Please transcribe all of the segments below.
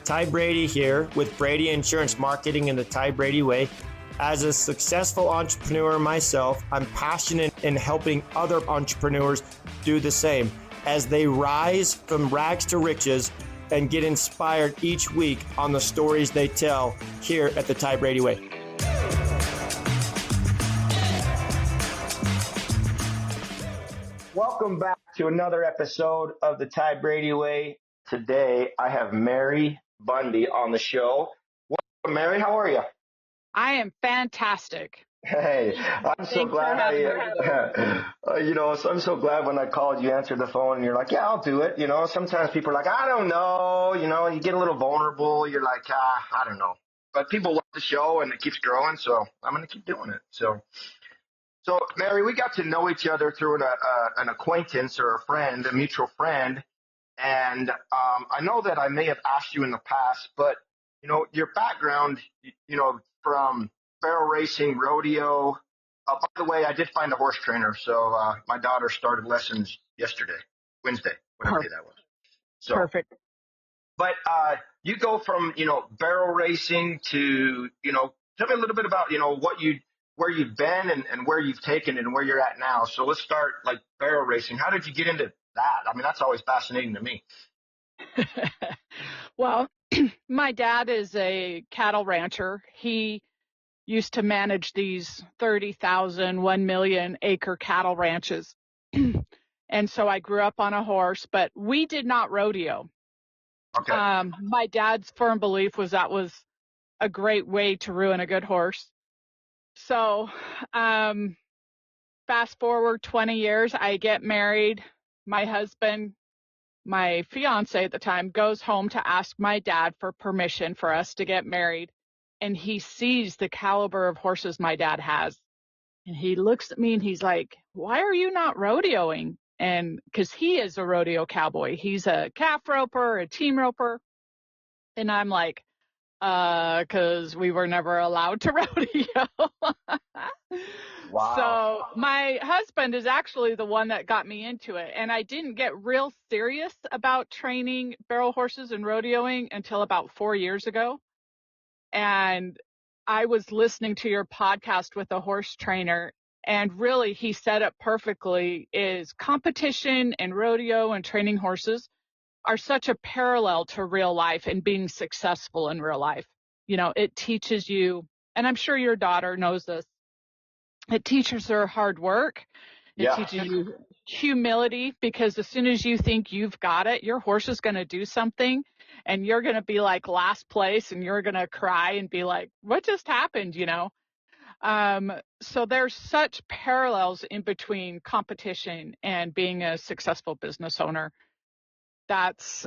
Ty Brady here with Brady Insurance Marketing in the Ty Brady Way. As a successful entrepreneur myself, I'm passionate in helping other entrepreneurs do the same as they rise from rags to riches and get inspired each week on the stories they tell here at the Ty Brady Way. Welcome back to another episode of the Ty Brady Way. Today, I have Mary Bundy on the show. Welcome, Mary. How are you? I am fantastic. Hey, I'm so glad I'm so glad when I called you answered the phone and you're like, yeah, I'll do it. You know, sometimes people are like, I don't know, you get a little vulnerable. You're like, I don't know. But people love the show and it keeps growing, so I'm going to keep doing it. So Mary, we got to know each other through an acquaintance or a mutual friend. And I know that I may have asked you in the past, but, your background, from barrel racing, rodeo. By the way, I did find a horse trainer. So my daughter started lessons Wednesday, whatever day that was. So, perfect. But you go from, barrel racing to, tell me a little bit about, where you've been and where you've taken it and where you're at now. So let's start like barrel racing. How did you get into that? I mean, that's always fascinating to me. Well, my dad is a cattle rancher. He used to manage these 30,000, 1 million acre cattle ranches. And so I grew up on a horse, but we did not rodeo. Okay. My dad's firm belief was that was a great way to ruin a good horse. So fast forward 20 years, I get married. My husband, my fiance at the time, goes home to ask my dad for permission for us to get married. And he sees the caliber of horses my dad has. And he looks at me and he's like, why are you not rodeoing? And because he is a rodeo cowboy. He's a calf roper, a team roper. And I'm like, because we were never allowed to rodeo. Wow. So my husband is actually the one that got me into it. And I didn't get real serious about training barrel horses and rodeoing until about 4 years ago. And I was listening to your podcast with a horse trainer, and really he said it perfectly, is competition and rodeo and training horses are such a parallel to real life and being successful in real life. It teaches you, and I'm sure your daughter knows this, it teaches her hard work. It teaches you humility, because as soon as you think you've got it, your horse is going to do something and you're going to be like last place and you're going to cry and be like, what just happened? So there's such parallels in between competition and being a successful business owner. That's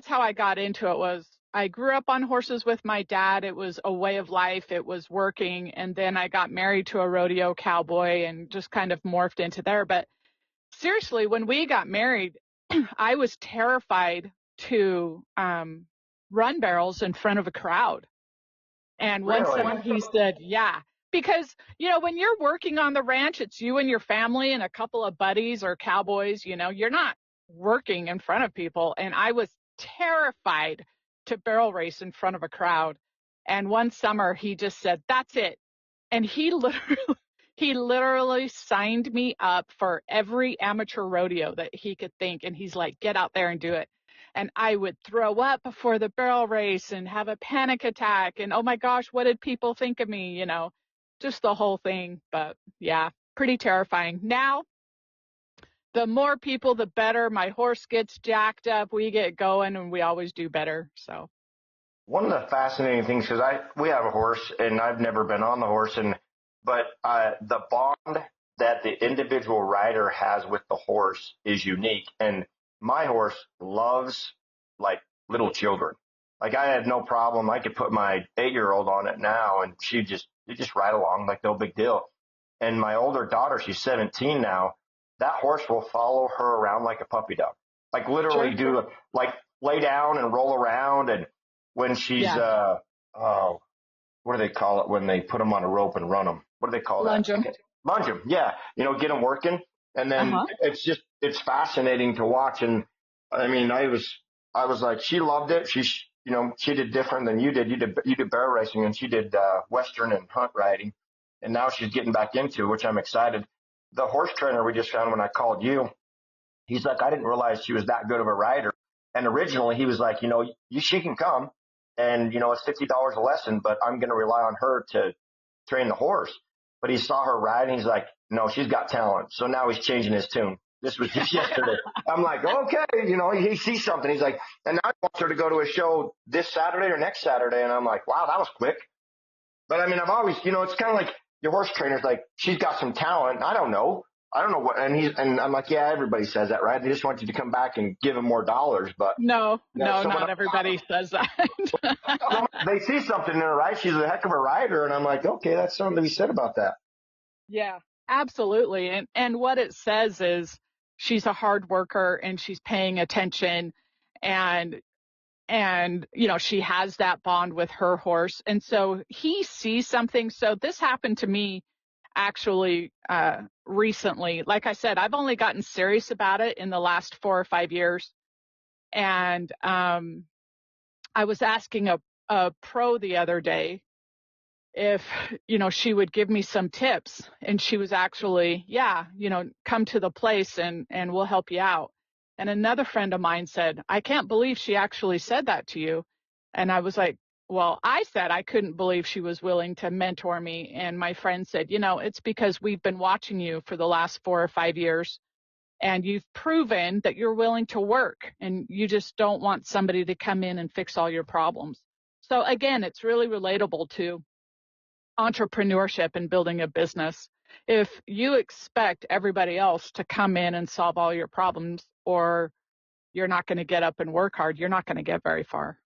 how I got into it. I grew up on horses with my dad. It was a way of life. It was working. And then I got married to a rodeo cowboy and just kind of morphed into there. But seriously, when we got married, I was terrified to run barrels in front of a crowd. And one summer he said, yeah, because, when you're working on the ranch, it's you and your family and a couple of buddies or cowboys, you're not working in front of people. And I was terrified to barrel race in front of a crowd. And one summer he just said, that's it. And he literally signed me up for every amateur rodeo that he could think. And he's like, get out there and do it. And I would throw up before the barrel race and have a panic attack. And, oh my gosh, what did people think of me? Just the whole thing. But yeah, pretty terrifying. Now, the more people, the better. My horse gets jacked up. We get going and we always do better. So one of the fascinating things, because we have a horse and I've never been on the horse, but the bond that the individual rider has with the horse is unique. And my horse loves like little children. Like I had no problem. I could put my 8-year-old on it now and they just ride along like no big deal. And my older daughter, she's 17 now. That horse will follow her around like a puppy dog, like literally like lay down and roll around. And when she's, what do they call it when they put them on a rope and run them? What do they call that? Lunge them. Yeah. Get them working. And then it's fascinating to watch. And I mean, I was like, she loved it. she did different than you did. You did barrel racing, and she did Western and hunt riding. And now she's getting back into, which I'm excited. The horse trainer we just found when I called you, he's like, I didn't realize she was that good of a rider. And originally he was like, she can come and, it's $50 a lesson, but I'm going to rely on her to train the horse. But he saw her ride and he's like, no, she's got talent. So now he's changing his tune. This was just yesterday. I'm like, okay, he sees something. He's like, and now he wants her to go to a show this Saturday or next Saturday. And I'm like, wow, that was quick. But I mean, I've always, it's kind of like your horse trainer's like, she's got some talent. I don't know what, and I'm like, yeah, everybody says that, right? They just want you to come back and give them more dollars, but no, not everybody says that. They see something in her, right? She's a heck of a rider, and I'm like, okay, that's something to be said about that. Yeah, absolutely. And what it says is she's a hard worker and she's paying attention, and she has that bond with her horse, and so he sees something. So this happened to me actually recently. Like I said, I've only gotten serious about it in the last 4 or 5 years. And I was asking a pro the other day if, she would give me some tips. And she was actually, come to the place and we'll help you out. And another friend of mine said, I can't believe she actually said that to you. And I was like, well, I said I couldn't believe she was willing to mentor me. And my friend said, it's because we've been watching you for the last 4 or 5 years, and you've proven that you're willing to work, and you just don't want somebody to come in and fix all your problems. So again, it's really relatable to entrepreneurship and building a business. If you expect everybody else to come in and solve all your problems, or you're not going to get up and work hard, you're not going to get very far.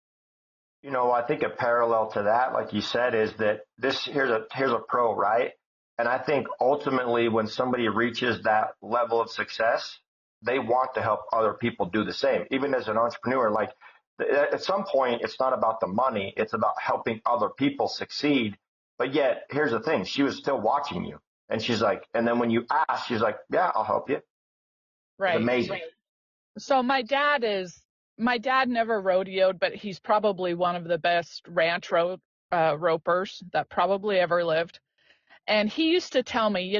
I think a parallel to that, like you said, is that here's a pro, right? And I think ultimately when somebody reaches that level of success, they want to help other people do the same. Even as an entrepreneur, like at some point, it's not about the money. It's about helping other people succeed. But yet, here's the thing. She was still watching you. And she's like, and then when you ask, she's like, yeah, I'll help you. Right. It's amazing. Right. So my dad never rodeoed, but he's probably one of the best ranch ropers that probably ever lived. And he used to tell me,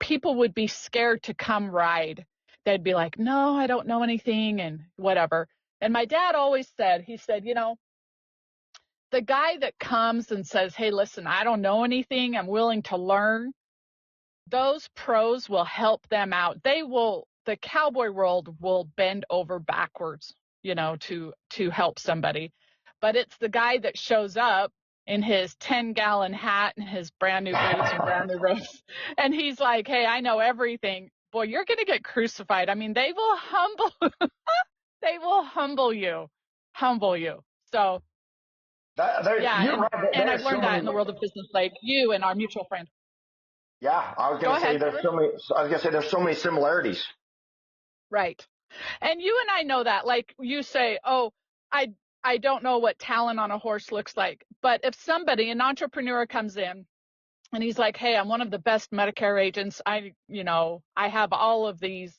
people would be scared to come ride. They'd be like, no, I don't know anything and whatever. And my dad always said, the guy that comes and says, hey, listen, I don't know anything, I'm willing to learn, those pros will help them out. The cowboy world will bend over backwards, to help somebody. But it's the guy that shows up in his 10-gallon hat and his brand new boots and brand new robes, and he's like, hey, I know everything. Boy, you're going to get crucified. I mean, they will humble you. So yeah, and I've learned that in the world of business, like you and our mutual friend. Yeah, I was going to say there's so many similarities. Right. And you and I know that. Like you say, oh, I don't know what talent on a horse looks like. But if an entrepreneur comes in and he's like, hey, I'm one of the best Medicare agents. I have all of these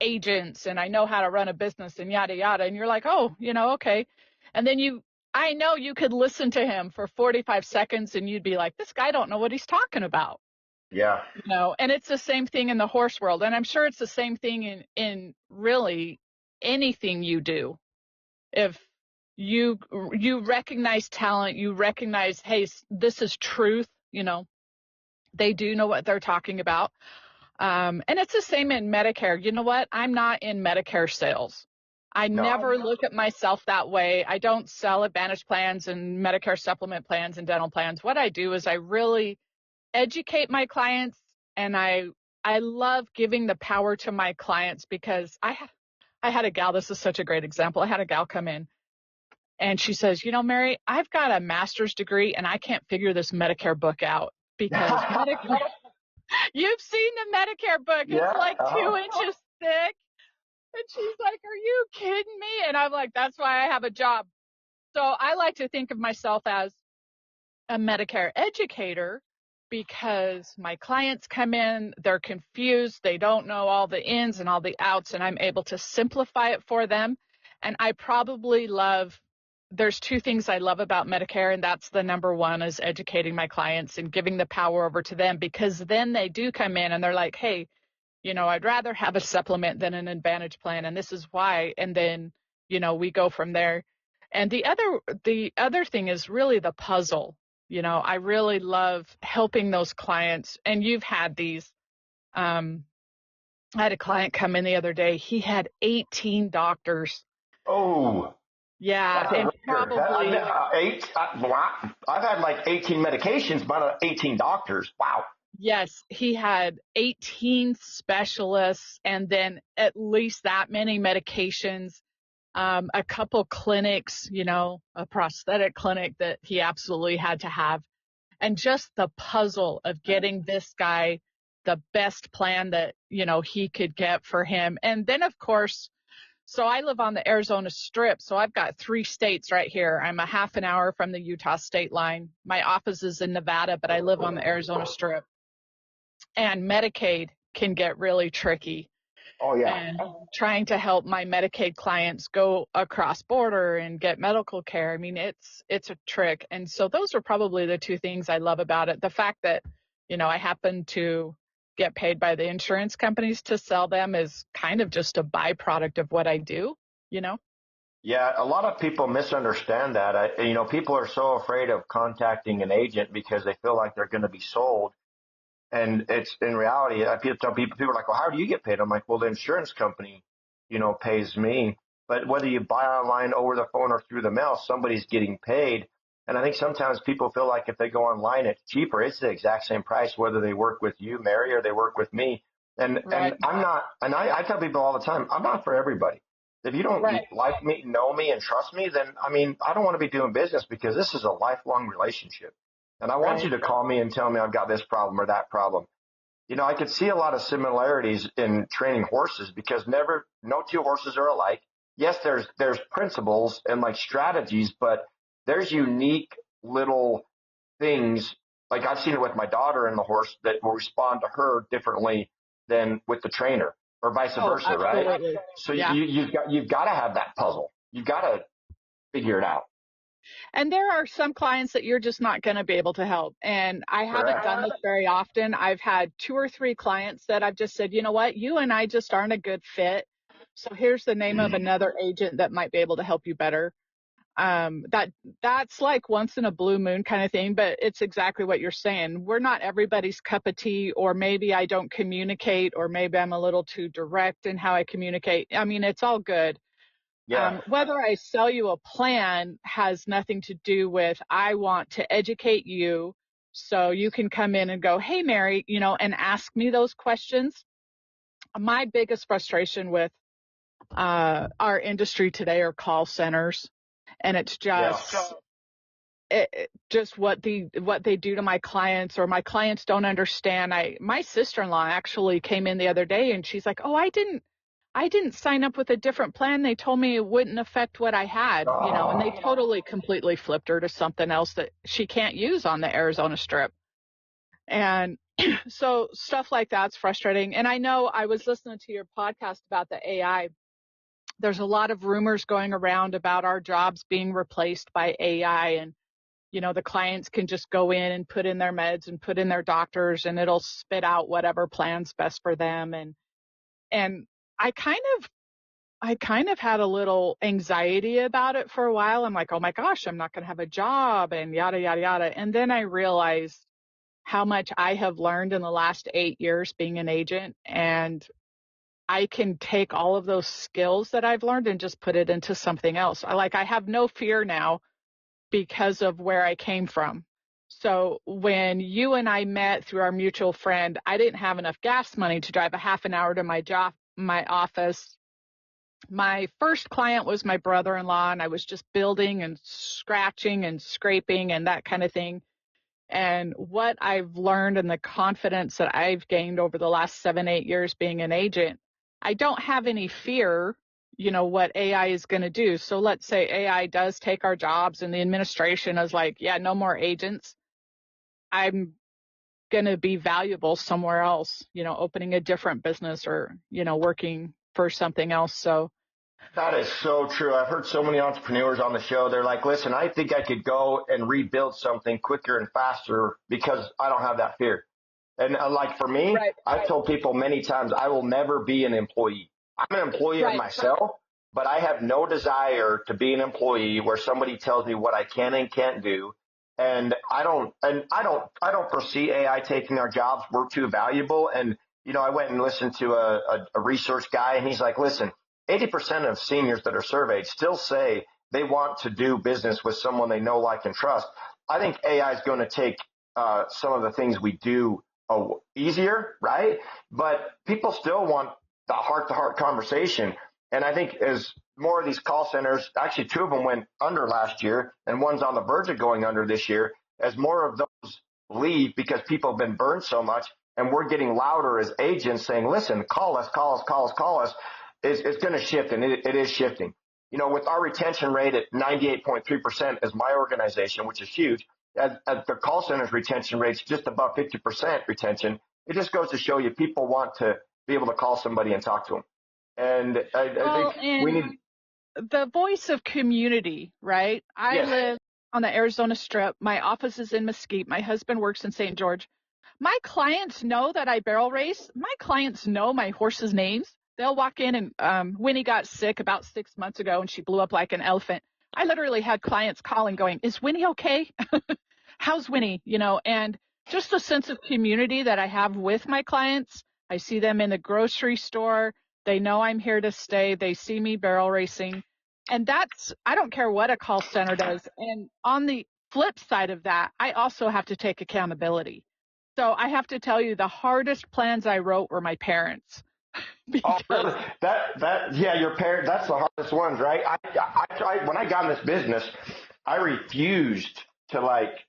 agents and I know how to run a business and yada, yada. And you're like, oh, okay. And then I know you could listen to him for 45 seconds and you'd be like, this guy don't know what he's talking about. Yeah. And it's the same thing in the horse world. And I'm sure it's the same thing in really anything you do. If you recognize talent, you recognize, hey, this is truth, they do know what they're talking about. And it's the same in Medicare. You know what? I'm not in Medicare sales. I never look at myself that way. I don't sell Advantage plans and Medicare supplement plans and dental plans. What I do is I really educate my clients, and I love giving the power to my clients, because I had a gal, this is such a great example. I had a gal come in and she says, Mary, I've got a master's degree and I can't figure this Medicare book out, because you've seen the Medicare book. Yeah. It's like 2 inches thick. And she's like, are you kidding me? And I'm like, that's why I have a job. So I like to think of myself as a Medicare educator, because my clients come in, they're confused, they don't know all the ins and all the outs, and I'm able to simplify it for them. And I probably love there's two things I love about Medicare, and that's the number one is educating my clients and giving the power over to them, because then they do come in and they're like, hey, I'd rather have a supplement than an advantage plan, and this is why. And then, we go from there. And the other thing is really the puzzle. I really love helping those clients. And you've had these. I had a client come in the other day. He had 18 doctors. Oh, Yeah, that's a and record. probably I've had like 18 medications, but 18 doctors. Wow. yes, he had 18 specialists, and then at least that many medications. A couple clinics, a prosthetic clinic that he absolutely had to have. And just the puzzle of getting this guy the best plan that, he could get for him. And then, of course, so I live on the Arizona Strip. So I've got 3 states right here. I'm a half an hour from the Utah state line. My office is in Nevada, but I live on the Arizona Strip. And Medicaid can get really tricky. Oh, yeah. And trying to help my Medicaid clients go across border and get medical care. I mean, it's a trick. And so those are probably the 2 things I love about it. The fact that, I happen to get paid by the insurance companies to sell them is kind of just a byproduct of what I do. Yeah, a lot of people misunderstand that. People are so afraid of contacting an agent because they feel like they're going to be sold. And it's in reality, I tell people are like, well, how do you get paid? I'm like, well, the insurance company, pays me. But whether you buy online, over the phone, or through the mail, somebody's getting paid. And I think sometimes people feel like if they go online, it's cheaper. It's the exact same price, whether they work with you, Mary, or they work with me. And Right. I'm not, and I tell people all the time, I'm not for everybody. If you don't Right. like me, know me, and trust me, then, I don't want to be doing business, because this is a lifelong relationship. And I want Right. you to call me and tell me I've got this problem or that problem. I could see a lot of similarities in training horses, because no 2 horses are alike. Yes, there's principles and like strategies, but there's unique little things. Like I've seen it with my daughter and the horse that will respond to her differently than with the trainer, or vice versa, Absolutely. right? So Yeah. you've got to have that puzzle. You've got to figure it out. And there are some clients that you're just not going to be able to help. And I haven't done this very often. I've had 2 or 3 clients that I've just said, you know what, you and I just aren't a good fit. So here's the name of another agent that might be able to help you better. That's like once in a blue moon kind of thing, but it's exactly what you're saying. We're not everybody's cup of tea, or maybe I don't communicate, or maybe I'm a little too direct in how I communicate. I mean, it's all good. Yeah. Whether I sell you a plan has nothing to do with, I want to educate you so you can come in and go, hey, Mary, and ask me those questions. My biggest frustration with our industry today are call centers, and it's just what they do to my clients, or my clients don't understand. My sister-in-law actually came in the other day, and she's like, oh, I didn't sign up with a different plan. They told me it wouldn't affect what I had, and they totally completely flipped her to something else that she can't use on the Arizona Strip. And so stuff like that's frustrating. And I know I was listening to your podcast about the AI. There's a lot of rumors going around about our jobs being replaced by AI, and the clients can just go in and put in their meds and put in their doctors, and it'll spit out whatever plan's best for them. And I kind of had a little anxiety about it for a while. I'm like, oh my gosh, I'm not going to have a job, and yada, yada, yada. And then I realized how much I have learned in the last 8 years being an agent. And I can take all of those skills that I've learned and just put it into something else. I have no fear now because of where I came from. So when you and I met through our mutual friend, I didn't have enough gas money to drive a half an hour to my office. My first client was my brother-in-law, and I was just building and scratching and scraping and that kind of thing. And what I've learned and the confidence that I've gained over the last 7, 8 years being an agent, I don't have any fear, what AI is going to do. So let's say AI does take our jobs and the administration is like, yeah, no more agents. I'm going to be valuable somewhere else, opening a different business, or, working for something else. So That is so true. I've heard so many entrepreneurs on the show. They're like, listen, I think I could go and rebuild something quicker and faster because I don't have that fear. And like for me, Right, I've told people many times, I will never be an employee. I'm an employee of right. myself, but I have no desire to be an employee where somebody tells me what I can and can't do. And I don't foresee AI taking our jobs. We're too valuable. And, I went and listened to a research guy, and he's like, listen, 80% of seniors that are surveyed still say they want to do business with someone they know, like, and trust. I think AI is going to take some of the things we do easier, right? But people still want the heart-to-heart conversation. And I think as more of these call centers, actually two of them went under last year, and one's on the verge of going under this year, as more of those leave because people have been burned so much, and we're getting louder as agents saying, listen, call us, call us, call us, call us. It's going to shift, and it is shifting. With our retention rate at 98.3% as my organization, which is huge, at the call center's retention rate's just above 50% retention. It just goes to show you people want to be able to call somebody and talk to them. And I think we need. The voice of community, right? I Yes. live on the Arizona Strip. My office is in Mesquite. My husband works in St. George. My clients know that I barrel race. My clients know my horses' names. They'll walk in and Winnie got sick about 6 months ago and she blew up like an elephant. I literally had clients calling going, is Winnie okay? How's Winnie? And just the sense of community that I have with my clients. I see them in the grocery store. They know I'm here to stay. They see me barrel racing. And I don't care what a call center does. And on the flip side of that, I also have to take accountability. So I have to tell you, the hardest plans I wrote were my parents. Oh, Because yeah, your parents, that's the hardest ones, right? I tried, when I got in this business, I refused to like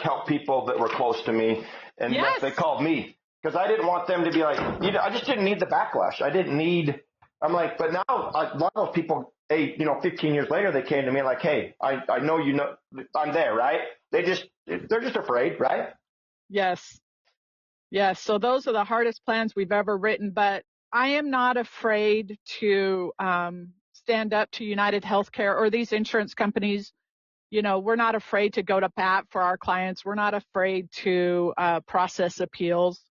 help people that were close to me unless yes, they called me, because I didn't want them to be like, I just didn't need the backlash. I'm like, but now a lot of those people, 15 years later, they came to me like, hey, I know, I'm there, right? They're just afraid, right? yes, yes. So those are the hardest plans we've ever written, but I am not afraid to stand up to United Healthcare or these insurance companies. We're not afraid to go to bat for our clients. We're not afraid to process appeals.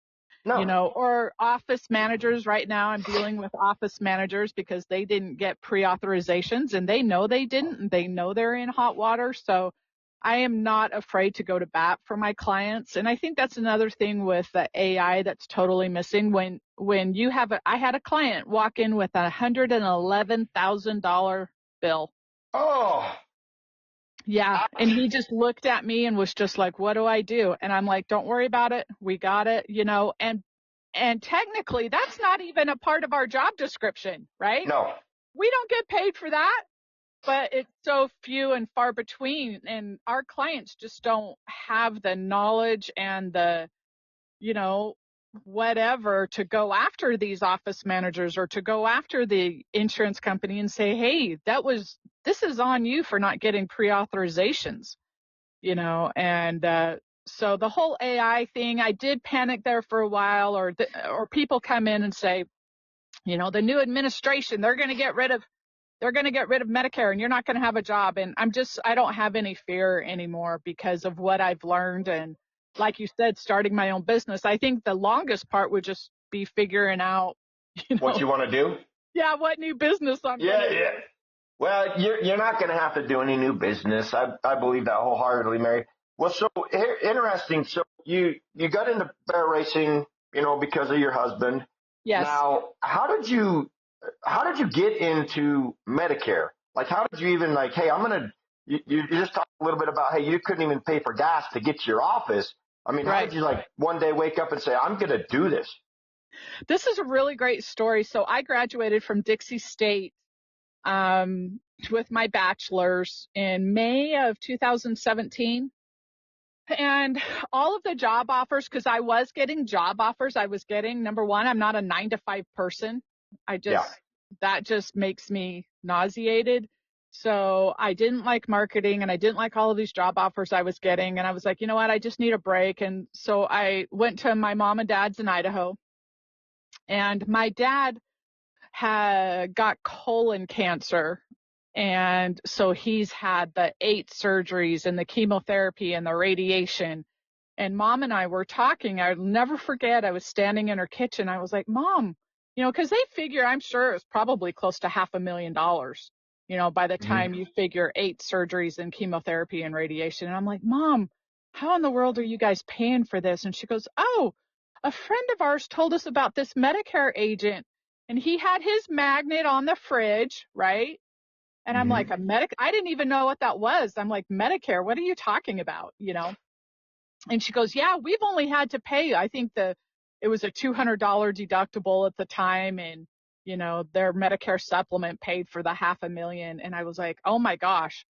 No. Or office managers. Right now I'm dealing with office managers because they didn't get pre-authorizations, and they know they didn't, and they know they're in hot water. So I am not afraid to go to bat for my clients. And I think that's another thing with the AI that's totally missing. When you have I had a client walk in with a $111,000 bill. Oh, Yeah. And ouch. he just looked at me and was just like, what do I do? And I'm like, don't worry about it. We got it, and technically that's not even a part of our job description, right? No. We don't get paid for that, but it's so few and far between. And our clients just don't have the knowledge and the, you know, whatever to go after these office managers or to go after the insurance company and say, hey, this is on you for not getting pre-authorizations, and so the whole AI thing, I did panic there for a while, or people come in and say, the new administration, they're going to get rid of Medicare and you're not going to have a job. And I don't have any fear anymore because of what I've learned. And like you said, starting my own business, I think the longest part would just be figuring out, What you want to do? yeah, what new business I'm going to do. Yeah. Well, you're not going to have to do any new business. I believe that wholeheartedly, Mary. Well, so interesting. So you got into bear racing, because of your husband. Yes. Now, how did you get into Medicare? Like, how did you even hey, you just talked a little bit about, hey, you couldn't even pay for gas to get to your office. I mean, how did you one day wake up and say, I'm going to do this? This is a really great story. So I graduated from Dixie State with my bachelor's in May of 2017. And all of the job offers, because I was getting job offers, number one, I'm not a 9-to-5 person. That just makes me nauseated. So I didn't like marketing and I didn't like all of these job offers I was getting. And I was like, you know what? I just need a break. And so I went to my mom and dad's in Idaho. And my dad had got colon cancer. And so he's had the 8 surgeries and the chemotherapy and the radiation. And Mom and I were talking. I'll never forget. I was standing in her kitchen. I was like, Mom, because they figure, I'm sure it's probably close to $500,000, by the time you figure 8 surgeries and chemotherapy and radiation. And I'm like, Mom, how in the world are you guys paying for this? And she goes, oh, a friend of ours told us about this Medicare agent, and he had his magnet on the fridge, right? And I'm like, I didn't even know what that was. I'm like, Medicare, what are you talking about? And she goes, yeah, we've only had to pay, I think it was a $200 deductible at the time. And, their Medicare supplement paid for the $500,000. And I was like, oh my gosh,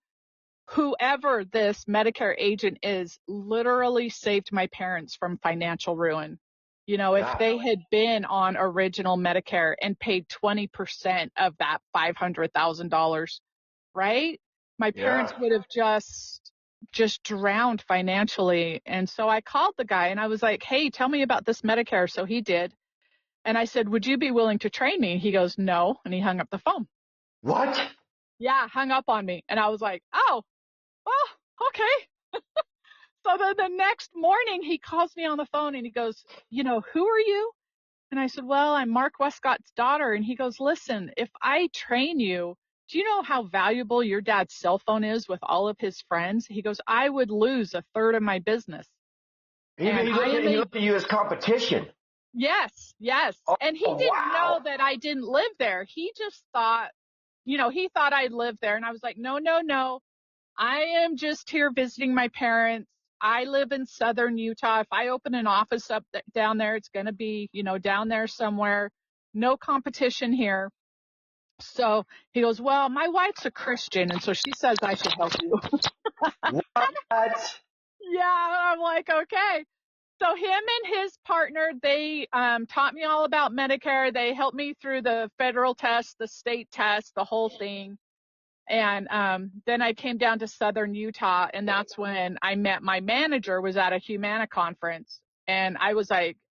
whoever this Medicare agent is literally saved my parents from financial ruin. If they had been on original Medicare and paid 20% of that $500,000, right? My parents would have just drowned financially. And so I called the guy and I was like, hey, tell me about this Medicare. So he did. And I said, would you be willing to train me? He goes, no. And he hung up the phone. What? Yeah, hung up on me. And I was like, oh, well, okay. So then the next morning he calls me on the phone and he goes, who are you? And I said, well, I'm Mark Westcott's daughter. And he goes, listen, if I train you, do you know how valuable your dad's cell phone is with all of his friends? He goes, I would lose 1/3 of my business. He looked at you as competition. Yes, yes. Oh, and he didn't know that I didn't live there. He just thought, he thought I lived there. And I was like, no, no, no. I am just here visiting my parents. I live in southern Utah. If I open an office down there, it's going to be, down there somewhere. No competition here. So he goes, well, my wife's a Christian, and so she says I should help you. What? Yeah, I'm like, okay. So him and his partner, they taught me all about Medicare. They helped me through the federal test, the state test, the whole thing. And then I came down to southern Utah, and that's when I met my manager, was at a Humana conference. And I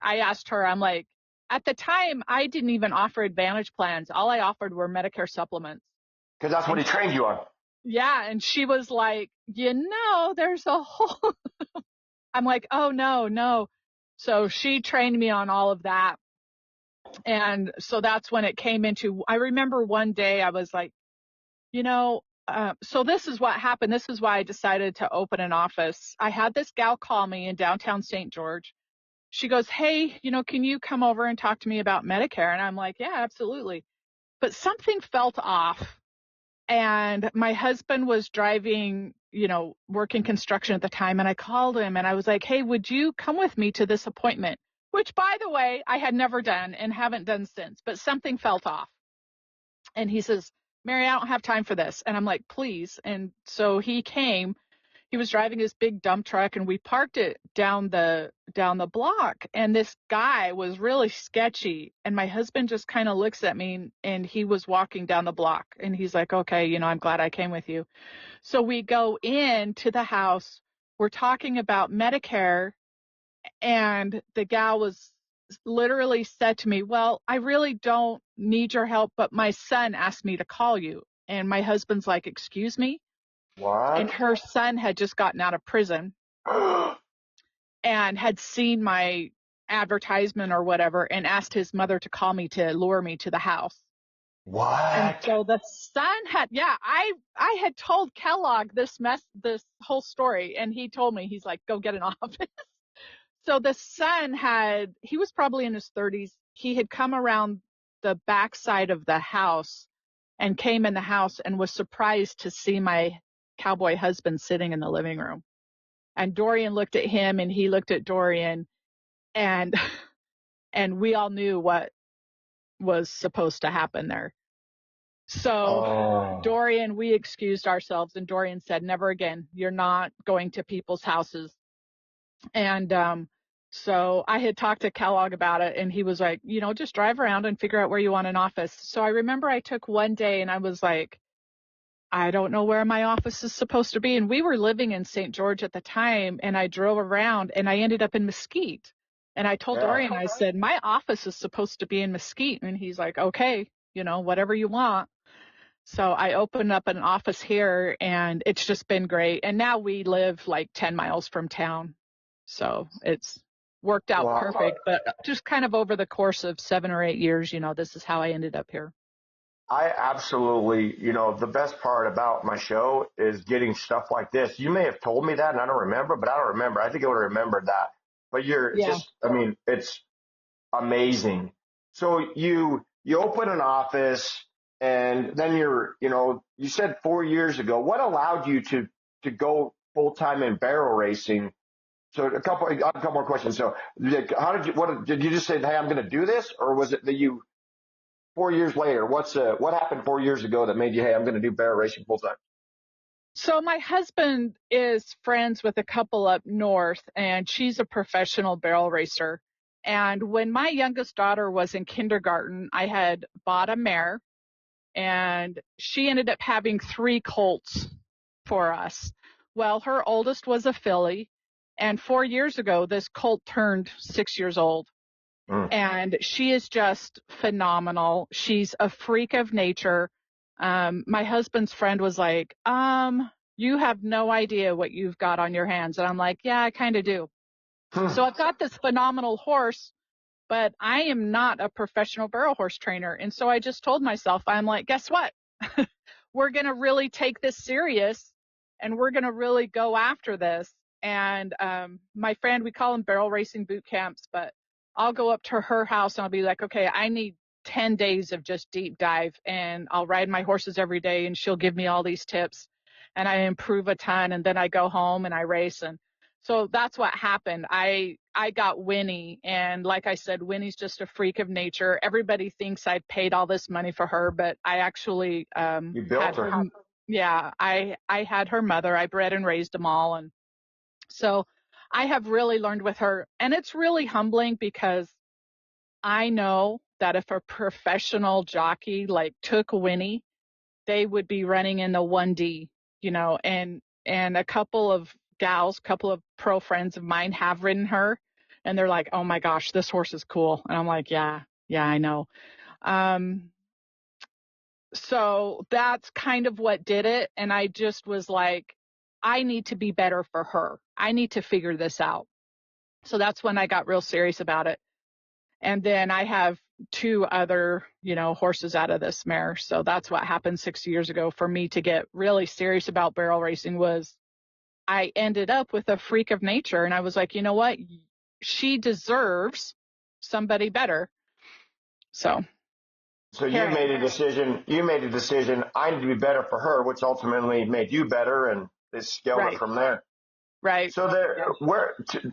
asked her, I'm like, at the time, I didn't even offer Advantage plans. All I offered were Medicare supplements. Because that's what he trained you on. Yeah. And she was like, there's a whole, I'm like, oh, no. So she trained me on all of that. And so that's when it came into, I remember one day I was like, so this is what happened. This is why I decided to open an office. I had this gal call me in downtown St. George. She goes, hey, can you come over and talk to me about Medicare? And I'm like, yeah, absolutely. But something felt off. And my husband was driving, working construction at the time. And I called him and I was like, hey, would you come with me to this appointment? Which, by the way, I had never done and haven't done since, but something felt off. And he says, Mary, I don't have time for this. And I'm like, please. And so he came. He was driving his big dump truck, and we parked it down the block. And this guy was really sketchy. And my husband just kind of looks at me, and he was walking down the block. And he's like, okay, I'm glad I came with you. So we go into the house. We're talking about Medicare. And the gal was literally said to me, well, I really don't need your help, but my son asked me to call you. And my husband's like, excuse me? What? And her son had just gotten out of prison and had seen my advertisement or whatever and asked his mother to call me to lure me to the house. What? And so the son I had told Kellogg this whole story, and he told me, he's like, go get an office. So the son he was probably in his 30s. He had come around the backside of the house and came in the house and was surprised to see my cowboy husband sitting in the living room. And Dorian looked at him and he looked at Dorian, and we all knew what was supposed to happen there. So Dorian, we excused ourselves, and Dorian said, never again. You're not going to people's houses. And so I had talked to Kellogg about it, and he was like, just drive around and figure out where you want an office. So I remember I took one day and I was like, I don't know where my office is supposed to be. And we were living in St. George at the time, and I drove around and I ended up in Mesquite. And I told Dorian, I said, my office is supposed to be in Mesquite. And he's like, okay. whatever you want. So I opened up an office here, and it's just been great. And now we live like 10 miles from town. So it's worked out perfect. But just kind of over the course of 7 or 8 years, this is how I ended up here. I absolutely, the best part about my show is getting stuff like this. You may have told me that and I don't remember, but I don't remember. I think I would have remembered that. But it's amazing. So you open an office and then you said 4 years ago, what allowed you to go full time in barrel racing? So a couple more questions. So did you just say, hey, I'm going to do this? Or was it that 4 years later, what happened 4 years ago that made you, hey, I'm going to do barrel racing full time? So my husband is friends with a couple up north, and she's a professional barrel racer. And when my youngest daughter was in kindergarten, I had bought a mare, and she ended up having 3 colts for us. Well, her oldest was a filly, and 4 years ago, this colt turned 6 years old. And she is just phenomenal. She's a freak of nature. My husband's friend was like, you have no idea what you've got on your hands. And I'm like, yeah, I kind of do. So I've got this phenomenal horse, but I am not a professional barrel horse trainer. And so I just told myself, I'm like, guess what? We're going to really take this serious, and we're going to really go after this. And my friend, we call them barrel racing boot camps, but I'll go up to her house and I'll be like, okay, I need 10 days of just deep dive, and I'll ride my horses every day, and she'll give me all these tips, and I improve a ton, and then I go home and I race. And so that's what happened. I got Winnie, and like I said, Winnie's just a freak of nature. Everybody thinks I paid all this money for her, but I actually you built her. Yeah, I had her mother. I bred and raised them all, and so I have really learned with her. And it's really humbling because I know that if a professional jockey like took Winnie, they would be running in the 1D, and a couple of pro friends of mine have ridden her, and they're like, oh my gosh, this horse is cool. And I'm like, yeah, I know. So that's kind of what did it. And I just was like, I need to be better for her. I need to figure this out. So that's when I got real serious about it. And then I have 2 other, horses out of this mare. So that's what happened 6 years ago for me to get really serious about barrel racing. Was I ended up with a freak of nature, and I was like, you know what? She deserves somebody better. So you made a decision. I need to be better for her, which ultimately made you better, and they scaled it from there. Right. So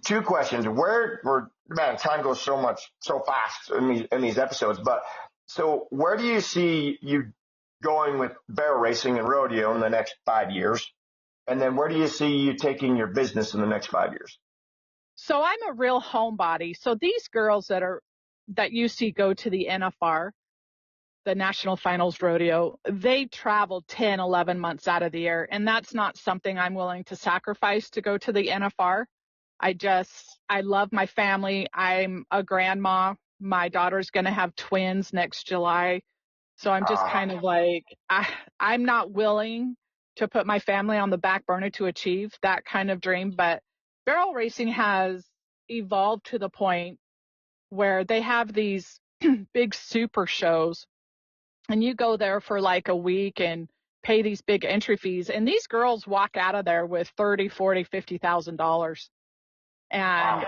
two questions. Time goes so fast in these episodes. But so where do you see you going with barrel racing and rodeo in the next 5 years? And then where do you see you taking your business in the next 5 years? So I'm a real homebody. So these girls that you see go to the NFR, the National Finals Rodeo, they travel 10, 11 months out of the year. And that's not something I'm willing to sacrifice to go to the NFR. I love my family. I'm a grandma. My daughter's going to have twins next July. So I'm just kind of like, I'm not willing to put my family on the back burner to achieve that kind of dream. But barrel racing has evolved to the point where they have these big super shows, and you go there for like a week and pay these big entry fees, and these girls walk out of there with $30,000, $40,000, $50,000. And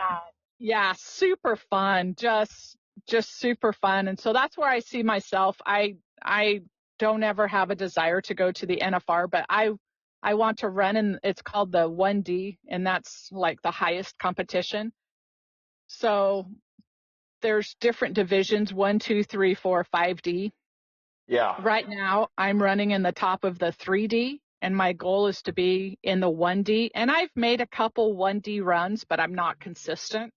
yeah, super fun, just super fun. And so that's where I see myself. I don't ever have a desire to go to the NFR, but I want to run in, it's called the 1D, and that's like the highest competition. So there's different divisions, 1, 2, 3, 4, 5D. Yeah. Right now I'm running in the top of the 3D, and my goal is to be in the 1D. And I've made a couple 1D runs, but I'm not consistent.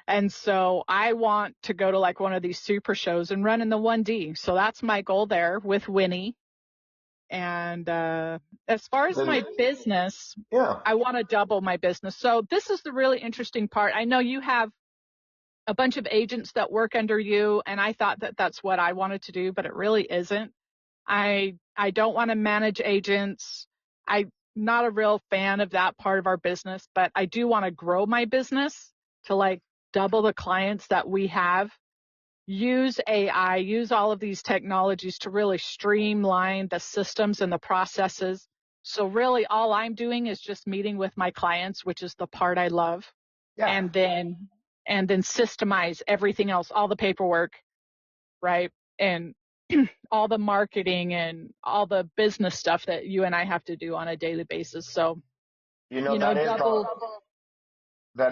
And so I want to go to like one of these super shows and run in the 1D. So that's my goal there with Winnie. And as far as my business, I want to double my business. So this is the really interesting part. I know you have a bunch of agents that work under you. And I thought that that's what I wanted to do, but it really isn't. I don't want to manage agents. I'm not a real fan of that part of our business, but I do want to grow my business to like double the clients that we have. Use AI, use all of these technologies to really streamline the systems and the processes. So really all I'm doing is just meeting with my clients, which is the part I love, Yeah. and then systemize everything else, all the paperwork, right? And all the marketing and all the business stuff that you and I have to do on a daily basis. So, that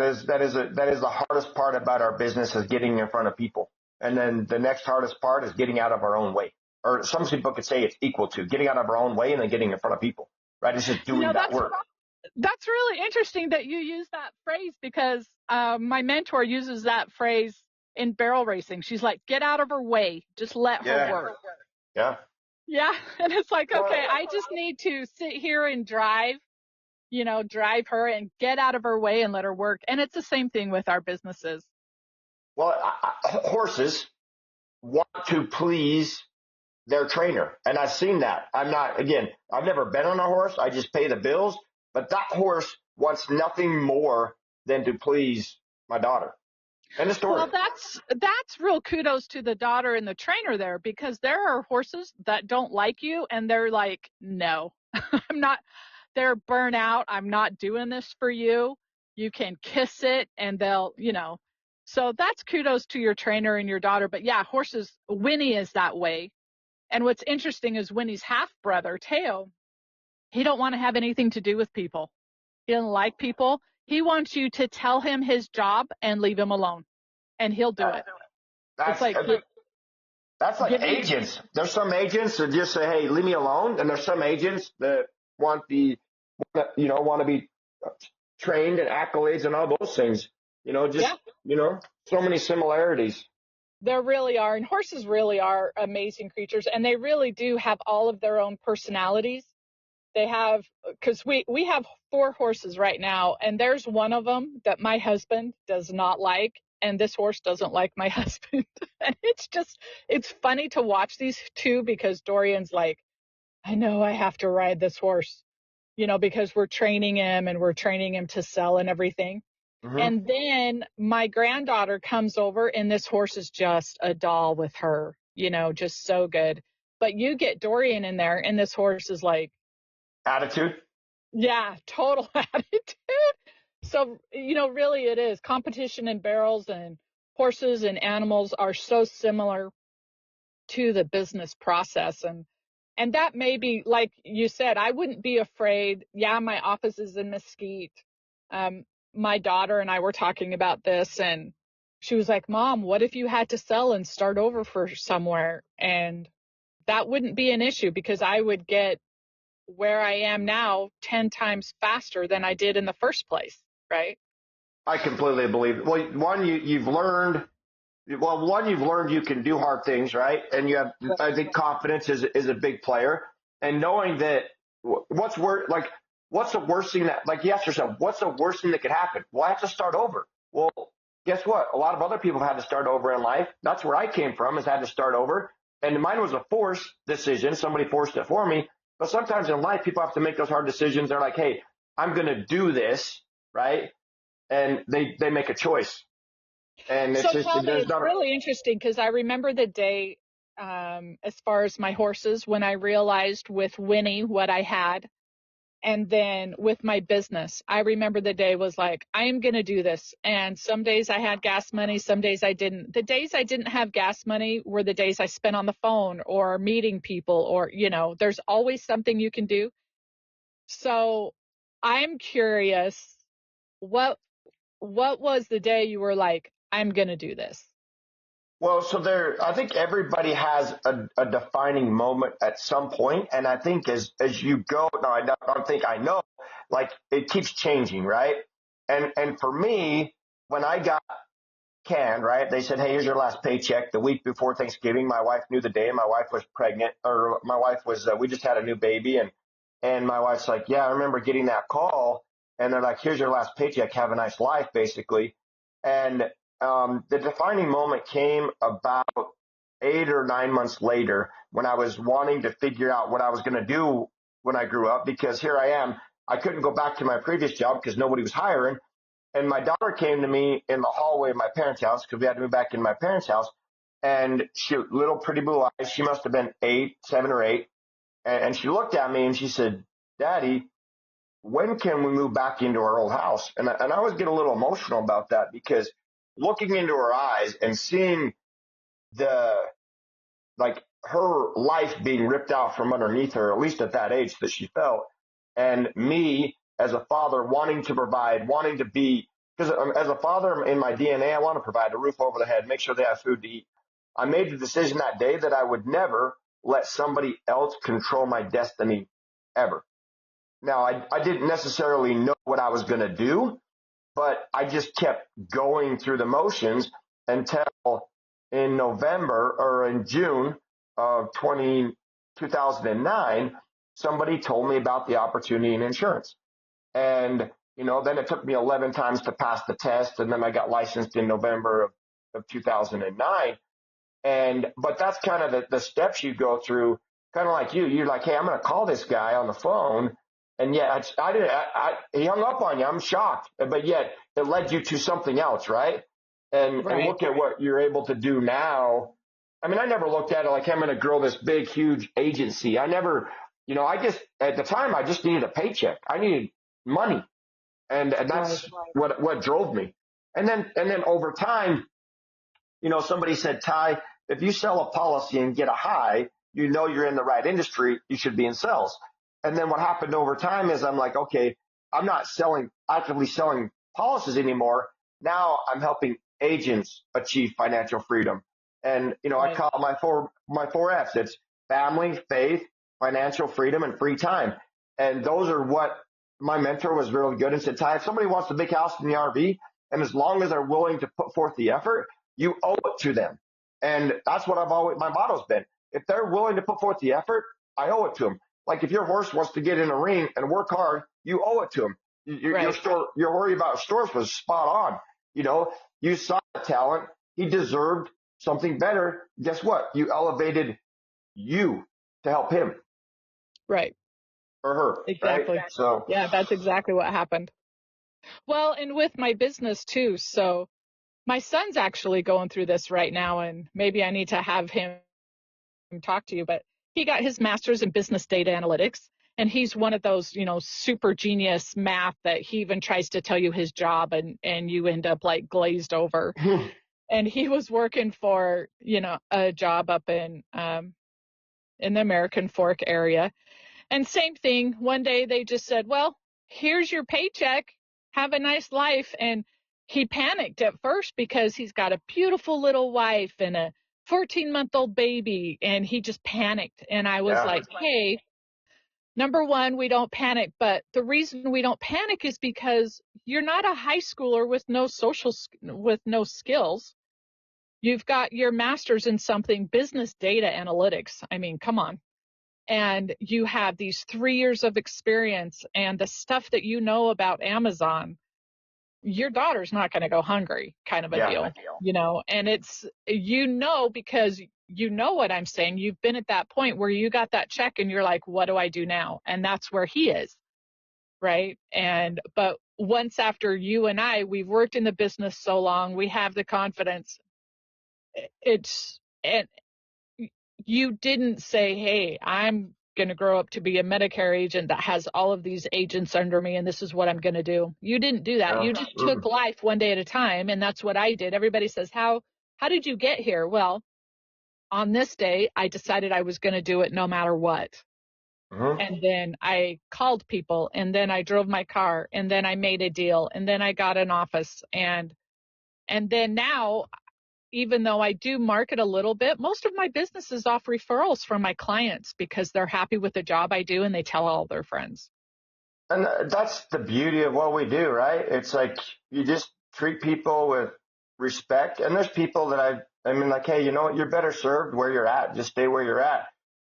is the hardest part about our business is getting in front of people. And then the next hardest part is getting out of our own way. Or some people could say it's equal to getting out of our own way and then getting in front of people, right? It's just doing that work. That's really interesting that you use that phrase because my mentor uses that phrase in barrel racing. She's like, get out of her way. Just let her work. Yeah. Yeah. And it's like, okay, I just need to sit here and drive her and get out of her way and let her work. And it's the same thing with our businesses. Well, horses want to please their trainer. And I've seen that. I've never been on a horse. I just pay the bills. But that horse wants nothing more than to please my daughter. End of story. Well, that's real kudos to the daughter and the trainer there, because there are horses that don't like you and they're like, no, they're burnt out. I'm not doing this for you. You can kiss it and they'll, so that's kudos to your trainer and your daughter. But yeah, horses, Winnie is that way. And what's interesting is Winnie's half brother, Teo, he don't want to have anything to do with people. He doesn't like people. He wants you to tell him his job and leave him alone, and he'll do it. That's like agents. There's some agents that just say, "Hey, leave me alone," and there's some agents that want to be trained and accolades and all those things. So many similarities. There really are, and horses really are amazing creatures, and they really do have all of their own personalities. They have, because we have 4 horses right now, and there's one of them that my husband does not like, and this horse doesn't like my husband. And it's funny to watch these two, because Dorian's like, I know I have to ride this horse, because we're training him and we're training him to sell and everything. Mm-hmm. And then my granddaughter comes over and this horse is just a doll with her, just so good. But you get Dorian in there and this horse is like, attitude. Yeah, total attitude. So, really it is. Competition in barrels and horses and animals are so similar to the business process. And that may be, like you said, I wouldn't be afraid. Yeah, my office is in Mesquite. My daughter and I were talking about this and she was like, Mom, what if you had to sell and start over for somewhere? And that wouldn't be an issue because I would get where I am now 10 times faster than I did in the first place, right? I completely believe it. Well, you've learned you can do hard things, right? And you have, I think confidence is a big player. And knowing that what's the worst thing that, like, you ask yourself, what's the worst thing that could happen? Well, I have to start over. Well, guess what? A lot of other people had to start over in life. That's where I came from, is had to start over. And mine was a forced decision. Somebody forced it for me. But sometimes in life, people have to make those hard decisions. They're like, hey, I'm going to do this, right? And they make a choice. And it's really interesting because I remember the day, as far as my horses, when I realized with Winnie what I had, and then with my business, I remember the day was like, I am going to do this. And some days I had gas money, some days I didn't. The days I didn't have gas money were the days I spent on the phone or meeting people or, there's always something you can do. So I'm curious, what was the day you were like, I'm going to do this? Well, so I think everybody has a defining moment at some point. And I think as you go, no, I don't think I know, like it keeps changing, right? And for me, when I got canned, right, they said, hey, here's your last paycheck. The week before Thanksgiving, my wife knew the day. My wife was pregnant, or my wife was, we just had a new baby. And my wife's like, yeah, I remember getting that call. And they're like, here's your last paycheck. Have a nice life, basically. And the defining moment came about 8 or 9 months later when I was wanting to figure out what I was going to do when I grew up, because here I am. I couldn't go back to my previous job because nobody was hiring. And my daughter came to me in the hallway of my parents' house because we had to move back in my parents' house. And she, little pretty blue eyes, she must have been 7 or 8. And she looked at me and she said, "Daddy, when can we move back into our old house?" And I always get a little emotional about that, because looking into her eyes and seeing the, like, her life being ripped out from underneath her, at least at that age that she felt, and me as a father wanting to provide, wanting to be, because as a father in my DNA, I want to provide a roof over the head, make sure they have food to eat. I made the decision that day that I would never let somebody else control my destiny ever. Now, I didn't necessarily know what I was going to do, but I just kept going through the motions until in November or in June of 2009, somebody told me about the opportunity in insurance. And, then it took me 11 times to pass the test. And then I got licensed in November of 2009. But that's kind of the steps you go through, kind of like you're like, hey, I'm going to call this guy on the phone. And yet he hung up on you. I'm shocked, but yet it led you to something else. Right. And look at what you're able to do now. I mean, I never looked at it like, hey, I'm going to grow this big, huge agency. I never, at the time, I just needed a paycheck. I needed money. And that's what drove me. And then over time, somebody said, Ty, if you sell a policy and get a high, you're in the right industry. You should be in sales. And then what happened over time is I'm like, okay, I'm not actively selling policies anymore. Now I'm helping agents achieve financial freedom. And, I call it my four F's. It's family, faith, financial freedom, and free time. And those are what my mentor was really good and said, Ty, if somebody wants a big house in the RV, and as long as they're willing to put forth the effort, you owe it to them. And that's what my motto's been. If they're willing to put forth the effort, I owe it to them. Like if your horse wants to get in a ring and work hard, you owe it to him. Your worry about stores was spot on. You saw the talent. He deserved something better. Guess what? You elevated you to help him. Right. Or her. Exactly. Right? So yeah, that's exactly what happened. Well, and with my business too. So my son's actually going through this right now, and maybe I need to have him talk to you, but he got his master's in business data analytics, and he's one of those, super genius math that he even tries to tell you his job and you end up like glazed over. And he was working for, a job up in the American Fork area. And same thing, one day they just said, well, here's your paycheck. Have a nice life. And he panicked at first because he's got a beautiful little wife and a 14-month-old baby. And he just panicked. And I was like, hey, number one, we don't panic. But the reason we don't panic is because you're not a high schooler with no skills. You've got your master's in something, business data analytics. I mean, come on. And you have these 3 years of experience and the stuff that you know about Amazon. Your daughter's not going to go hungry, kind of a deal, and it's, because you know what I'm saying. You've been at that point where you got that check and you're like, what do I do now? And that's where he is. Right. But once after you and we've worked in the business so long, we have the confidence. And you didn't say, hey, I'm going to grow up to be a Medicare agent that has all of these agents under me and this is what I'm going to do. You didn't do that. You just took life one day at a time. And that's what I did. Everybody says, how did you get here? Well, on this day, I decided I was going to do it no matter what. And then I called people, and then I drove my car, and then I made a deal, and then I got an office. And then now, even though I do market a little bit, most of my business is off referrals from my clients because they're happy with the job I do and they tell all their friends. And that's the beauty of what we do, right? It's like you just treat people with respect. And there's people that like, hey, you know what? You're better served where you're at. Just stay where you're at.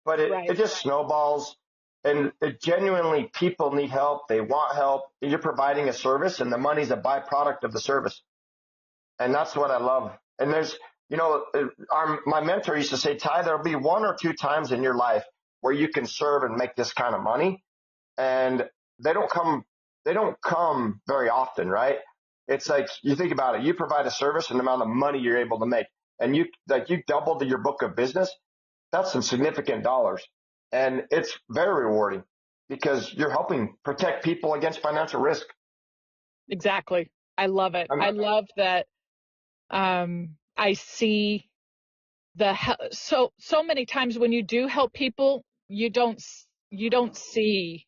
But it just snowballs. And genuinely, people need help. They want help. You're providing a service, and the money's a byproduct of the service. And that's what I love. And there's, my mentor used to say, Ty, there'll be one or two times in your life where you can serve and make this kind of money. And they don't come very often, right? It's like, you think about it, you provide a service and the amount of money you're able to make, and you doubled your book of business. That's some significant dollars. And it's very rewarding because you're helping protect people against financial risk. Exactly. I love it. I love that. I see so many times when you do help people, you don't see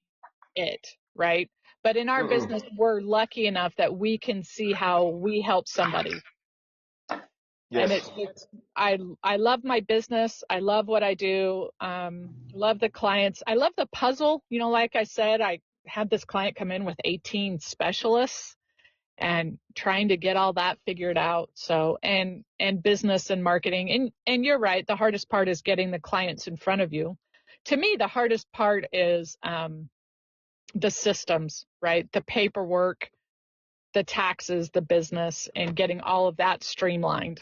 it, right? But in our business, we're lucky enough that we can see how we help somebody. Yes. And I love my business. I love what I do. Love the clients. I love the puzzle. Like I said, I had this client come in with 18 specialists and trying to get all that figured out. So, and business and marketing. And you're right. The hardest part is getting the clients in front of you. To me, the hardest part is, the systems, right? The paperwork, the taxes, the business, and getting all of that streamlined.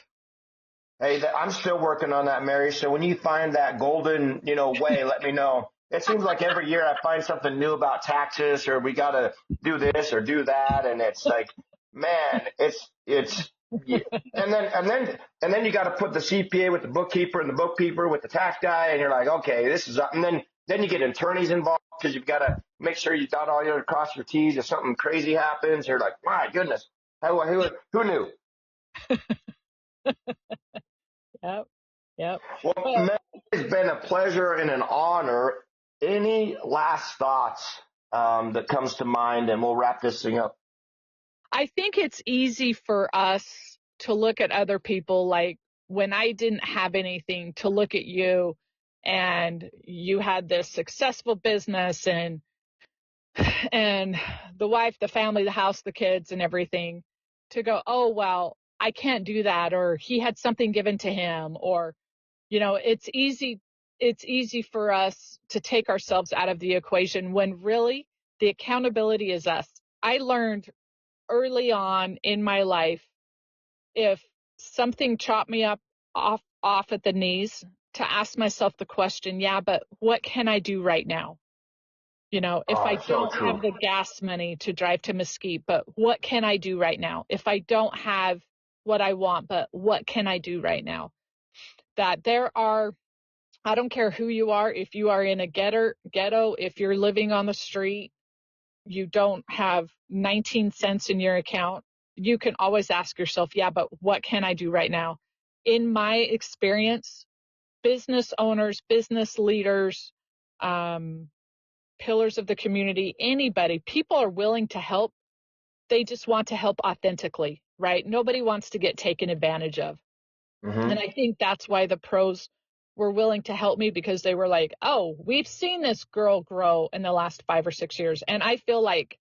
Hey, I'm still working on that, Mary. So when you find that golden, way, let me know. It seems like every year I find something new about taxes, or we got to do this or do that. And it's like, man, and then you got to put the CPA with the bookkeeper and the bookkeeper with the tax guy. And you're like, okay, this is, and then you get attorneys involved because you've got to make sure you dot all your, cross your T's. If something crazy happens, you're like, my goodness, who knew? Yep. Well, it's been a pleasure and an honor. Any last thoughts that comes to mind, and we'll wrap this thing up? I think it's easy for us to look at other people, like when I didn't have anything, to look at you and you had this successful business and the wife, the family, the house, the kids and everything, to go, oh, well, I can't do that, or he had something given to him, or, it's easy for us to take ourselves out of the equation when really the accountability is us. I learned early on in my life, if something chopped me up off at the knees, to ask myself the question, yeah, but what can I do right now? If I don't have the gas money to drive to Mesquite, but what can I do right now? If I don't have what I want, but what can I do right now? That I don't care who you are, if you are in a ghetto, if you're living on the street, you don't have 19 cents in your account, you can always ask yourself, yeah, but what can I do right now? In my experience, business owners, business leaders, pillars of the community, anybody, people are willing to help. They just want to help authentically, right? Nobody wants to get taken advantage of. Mm-hmm. And I think that's why the pros were willing to help me, because they were like, oh, we've seen this girl grow in the last 5 or 6 years. And I feel like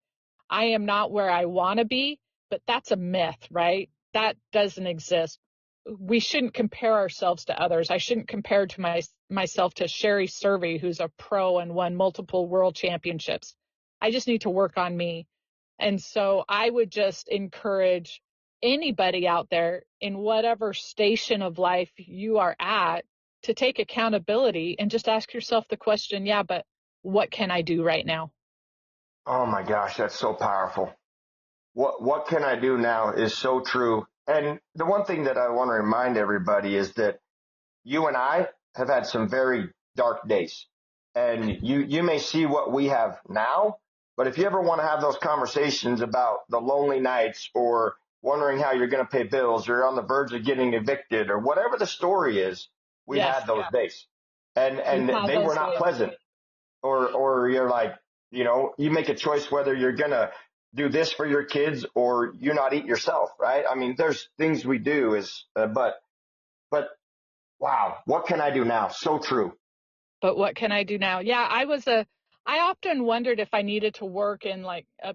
I am not where I want to be, but that's a myth, right? That doesn't exist. We shouldn't compare ourselves to others. I shouldn't compare to myself to Sherry Survey, who's a pro and won multiple world championships. I just need to work on me. And so I would just encourage anybody out there in whatever station of life you are at to take accountability and just ask yourself the question, yeah, but what can I do right now? Oh my gosh, that's so powerful. What can I do now is so true. And the one thing that I want to remind everybody is that you and I have had some very dark days, and you may see what we have now, but if you ever want to have those conversations about the lonely nights, or wondering how you're going to pay bills, or on the verge of getting evicted, or whatever the story is, we had those days, and they were not pleasant. Or you're like, you make a choice whether you're going to do this for your kids or you not eat yourself, right? I mean, there's things we do but wow, what can I do now? So true. But what can I do now? Yeah, I often wondered if I needed to work in like a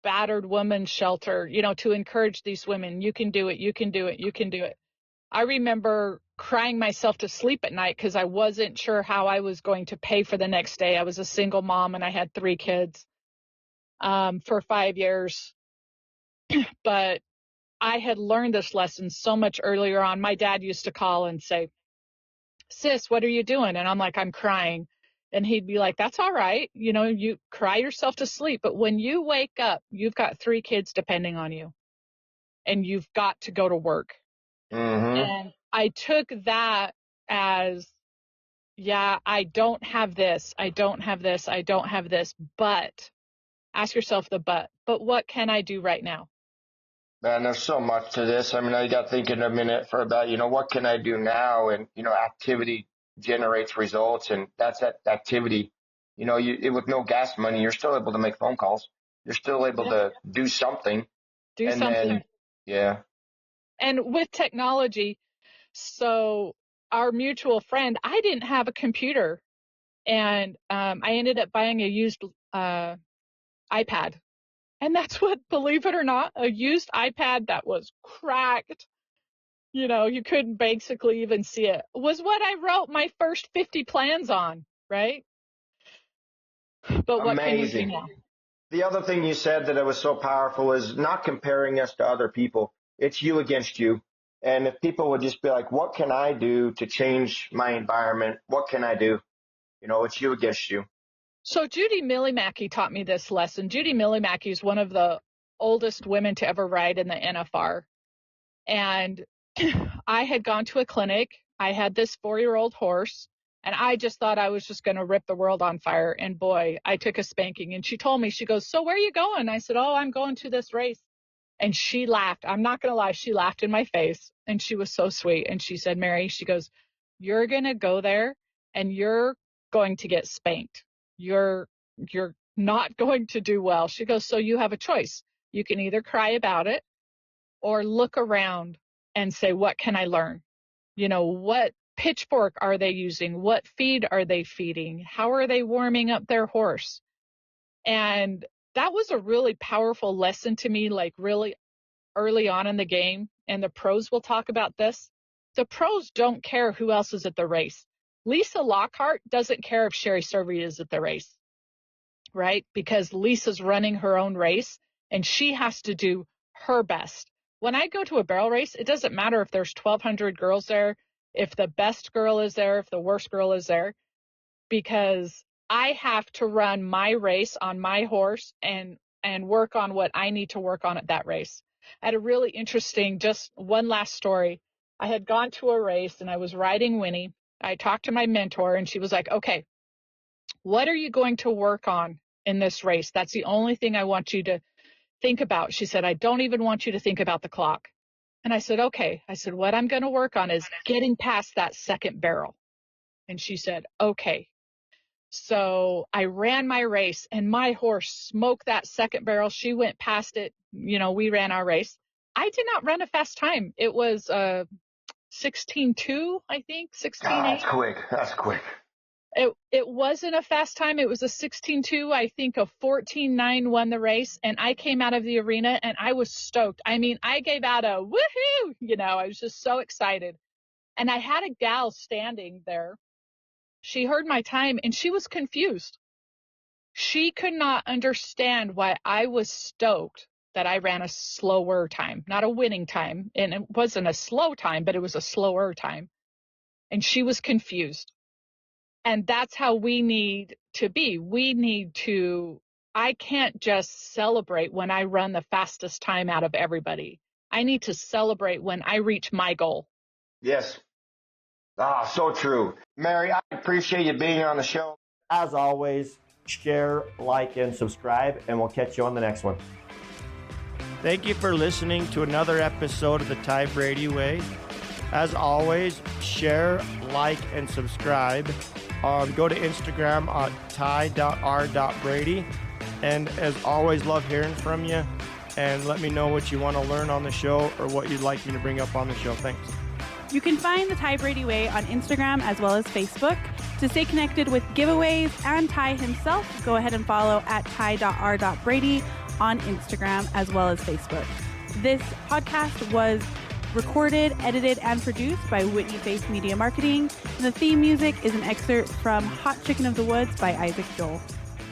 battered women's shelter, to encourage these women. You can do it. You can do it. You can do it. I remember crying myself to sleep at night because I wasn't sure how I was going to pay for the next day. I was a single mom and I had 3 kids for 5 years. But I had learned this lesson so much earlier on. My dad used to call and say, sis, what are you doing? And I'm like, I'm crying. And he'd be like, that's all right. You know, you cry yourself to sleep. But when you wake up, you've got 3 kids depending on you and you've got to go to work. Mm-hmm. And I took that as, yeah, I don't have this. I don't have this. I don't have this. But ask yourself the but what can I do right now? Man, there's so much to this. I mean, I got thinking a minute for about, what can I do now? And, activity generates results, and that's that activity. With no gas money, you're still able to make phone calls. You're still able to do something. Then, yeah. And with technology, so our mutual friend, I didn't have a computer, and I ended up buying a used iPad. And that's what, believe it or not, a used iPad that was cracked, you couldn't basically even see it, was what I wrote my first 50 plans on, right? But what can you do now? The other thing you said that it was so powerful is not comparing us to other people. It's you against you. And if people would just be like, what can I do to change my environment? What can I do? It's you against you. So Judy Millimacky taught me this lesson. Judy Millimacky is one of the oldest women to ever ride in the NFR. And I had gone to a clinic. I had this 4-year-old horse, and I just thought I was just going to rip the world on fire. And boy, I took a spanking. And she told me, she goes, so where are you going? I said, oh, I'm going to this race. And she laughed. I'm not going to lie. She laughed in my face, and she was so sweet. And she said, Mary, she goes, you're going to go there and you're going to get spanked. You're not going to do well. She goes, so you have a choice. You can either cry about it or look around and say, what can I learn? What pitchfork are they using? What feed are they feeding? How are they warming up their horse? And that was a really powerful lesson to me, like really early on in the game. And the pros will talk about this. The pros don't care who else is at the race. Lisa Lockhart doesn't care if Sherry Servey is at the race, right? Because Lisa's running her own race and she has to do her best. When I go to a barrel race, it doesn't matter if there's 1,200 girls there, if the best girl is there, if the worst girl is there, because I have to run my race on my horse and work on what I need to work on at that race. I had a really interesting, just one last story. I had gone to a race and I was riding Winnie. I talked to my mentor and she was like, okay, what are you going to work on in this race? That's the only thing I want you to think about. She said, I don't even want you to think about the clock. And I said, okay. I said, what I'm going to work on is getting past that second barrel. And she said, okay. So I ran my race and my horse smoked that second barrel. She went past it. We ran our race. I did not run a fast time. It was 16:2, I think, 16:8. That's quick. It wasn't a fast time. It was a 16:2. I think a 14:9 won the race. And I came out of the arena and I was stoked. I mean, I gave out a woohoo. I was just so excited. And I had a gal standing there. She heard my time and she was confused. She could not understand why I was stoked that I ran a slower time, not a winning time. And it wasn't a slow time, but it was a slower time. And she was confused. And that's how we need to be. I can't just celebrate when I run the fastest time out of everybody. I need to celebrate when I reach my goal. Yes. So true. Mary, I appreciate you being on the show. As always, share, like, and subscribe, and we'll catch you on the next one. Thank you for listening to another episode of the Ty Brady Way. As always, share, like, and subscribe. Go to Instagram at ty.r.brady. And as always, love hearing from you. And let me know what you want to learn on the show or what you'd like me to bring up on the show. Thanks. You can find the Ty Brady Way on Instagram as well as Facebook. To stay connected with giveaways and Ty himself, go ahead and follow at ty.r.brady on Instagram as well as Facebook. This podcast was recorded, edited, and produced by Whitney Faith Media Marketing. And the theme music is an excerpt from Hot Chicken of the Woods by Isaac Joel.